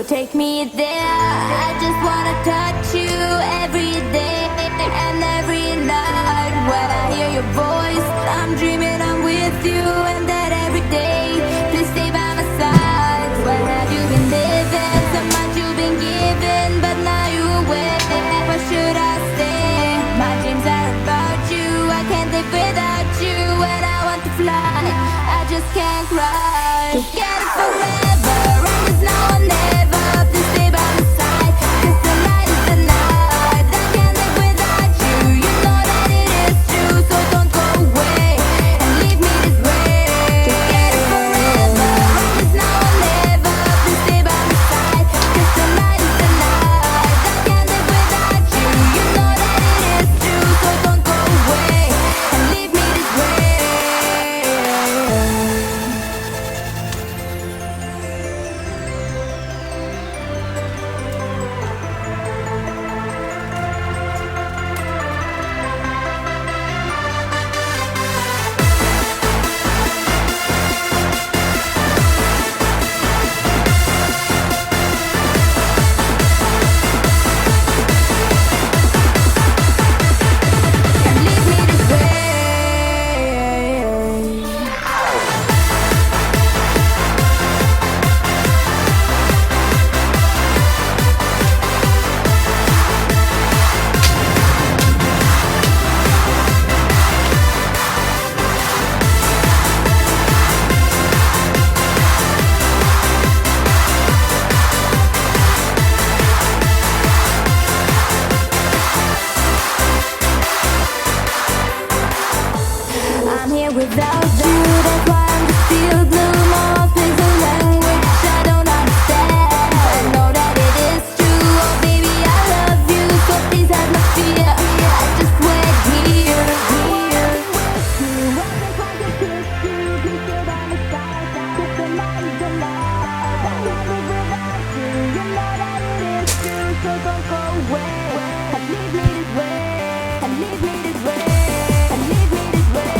take me there. I just wanna touch you every day and every night. When I hear your voice, I'm dreaming I'm with you, and that every day. Please stay by my side. Where have you been living? So much you've been given, but now you're away. Where should I stay? My dreams are about you. I can't live without you. When I want to fly, I just can't cry. Together forever, right as now or never. Please stay by my side, 'cause tonight is the night. I can't live without you. You know that it is true, so don't go away and leave me this way. Together forever, right as now or never. Please stay by my side, 'cause tonight is the night. I can't live without you. You know that it is true, so don't go away and leave me this way. I'm here without you, that's why I'm still blue. My things a language I don't understand. I know that it is true, oh baby I love you, so please have no fear. I just wait here, here. Please stay by my side, 'cause tonight is the night. I can't live without you. You know that it is true, so don't go away and leave me this way, and leave me this way, and leave me this way.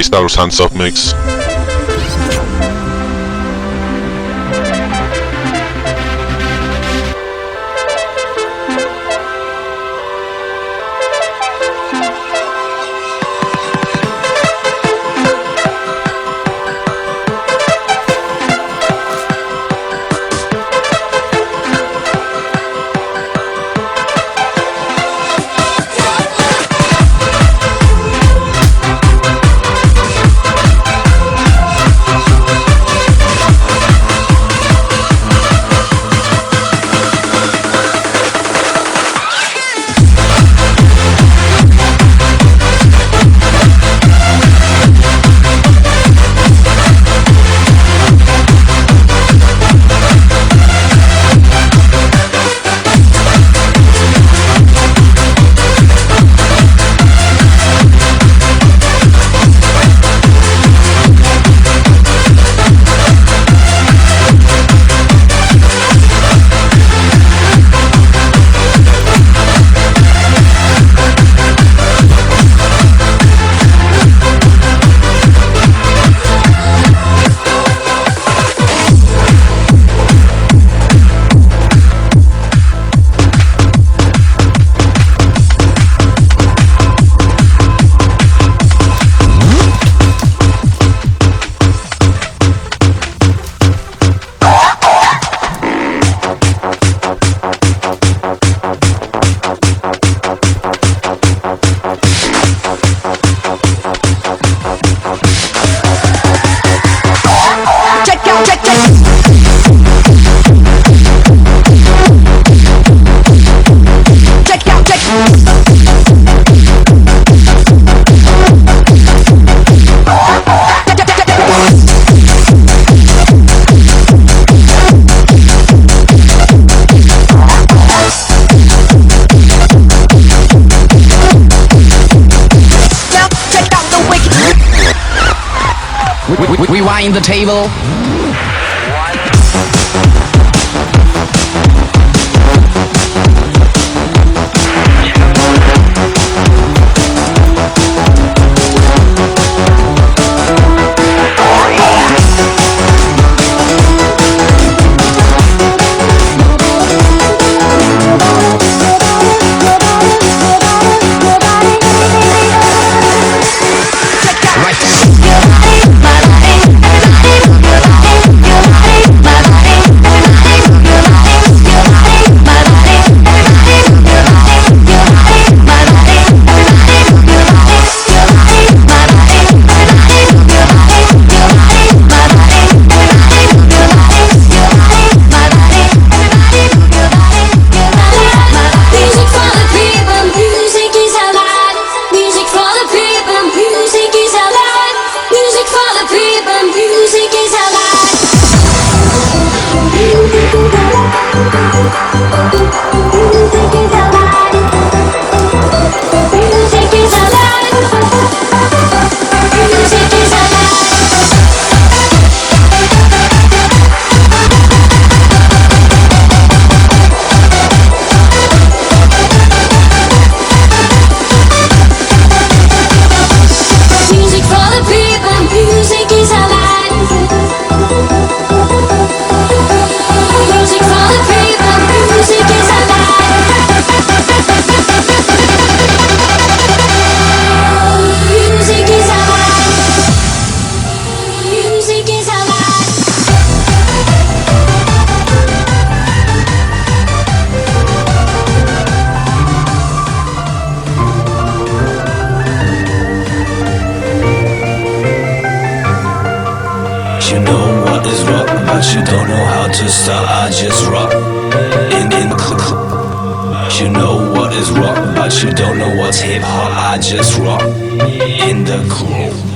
Ahí está los Hands Up Mix. Rewind the table. but you don't know how to start. I just rock in the club. You know what is rock, but you don't know what's hip hop. I just rock in the club.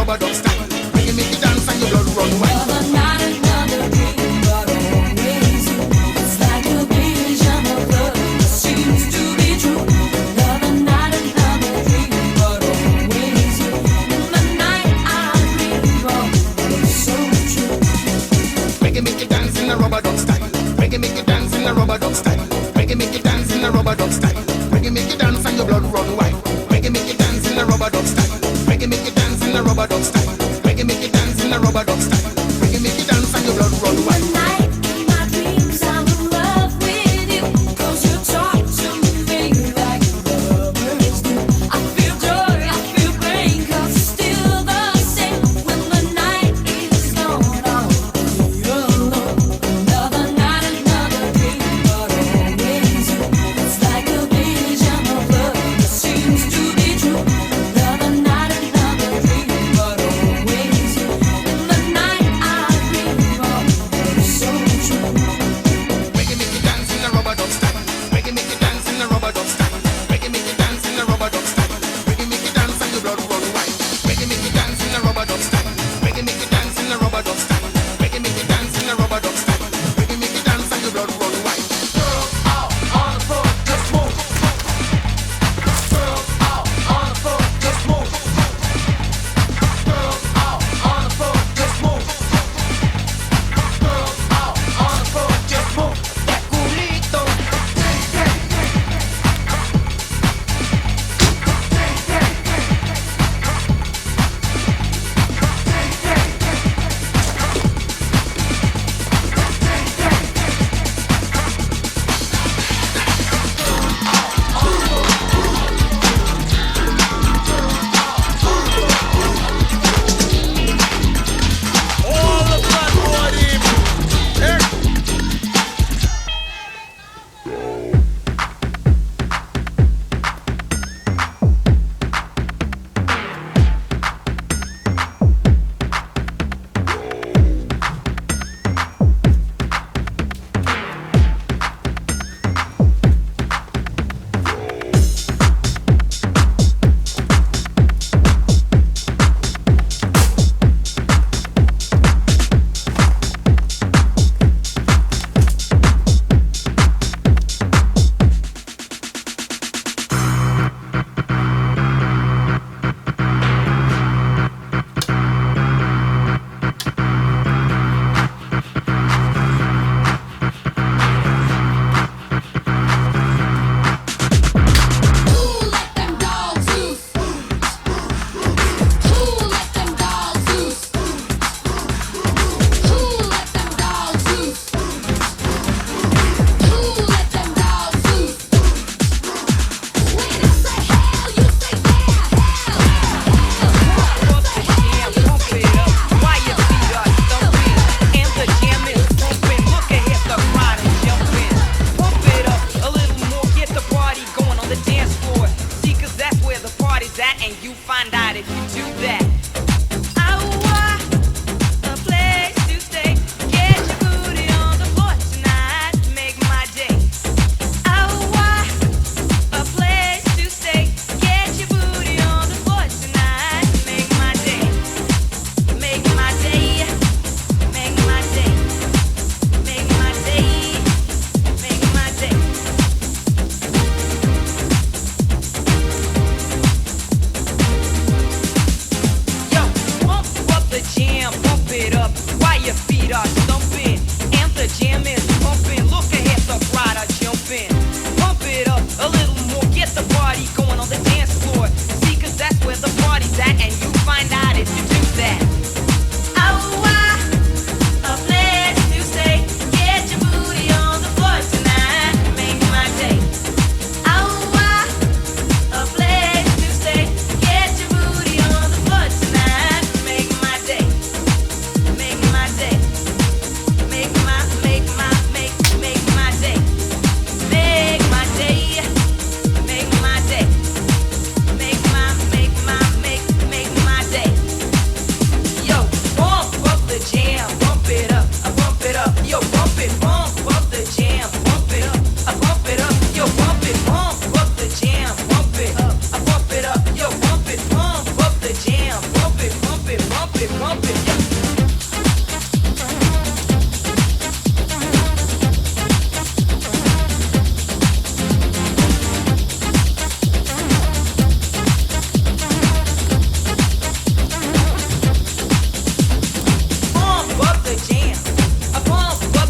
rubber duck style. Reggae make you dance and your blood run wild. Another night, another dream, but always you. It's like a vision of love that seems to be true. Another night, another dream, but always you. In the night I dream of love so true. Reggae make you dance in a rubber duck style. Reggae make you dance in a rubber duck style. Reggae make you dance in a rubber duck style. Reggae make you dance and your blood run wild. Reggae make you dance in a rubber duck style. Reggae make you dance in a rubber duck style. Reggae make you dance in a rubber duck style. Reggae make you dance and your blood run wild. One night in my dreams I'm in love with you, 'cause you talk to me like lovers do. I feel joy, I feel pain, 'cause it's still the same. When the night is gone I'll be alone. Another night, another dream, but always you. It's like a vision of love that seems to be true. Another night, another dream, but always you. In the night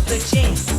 the jam.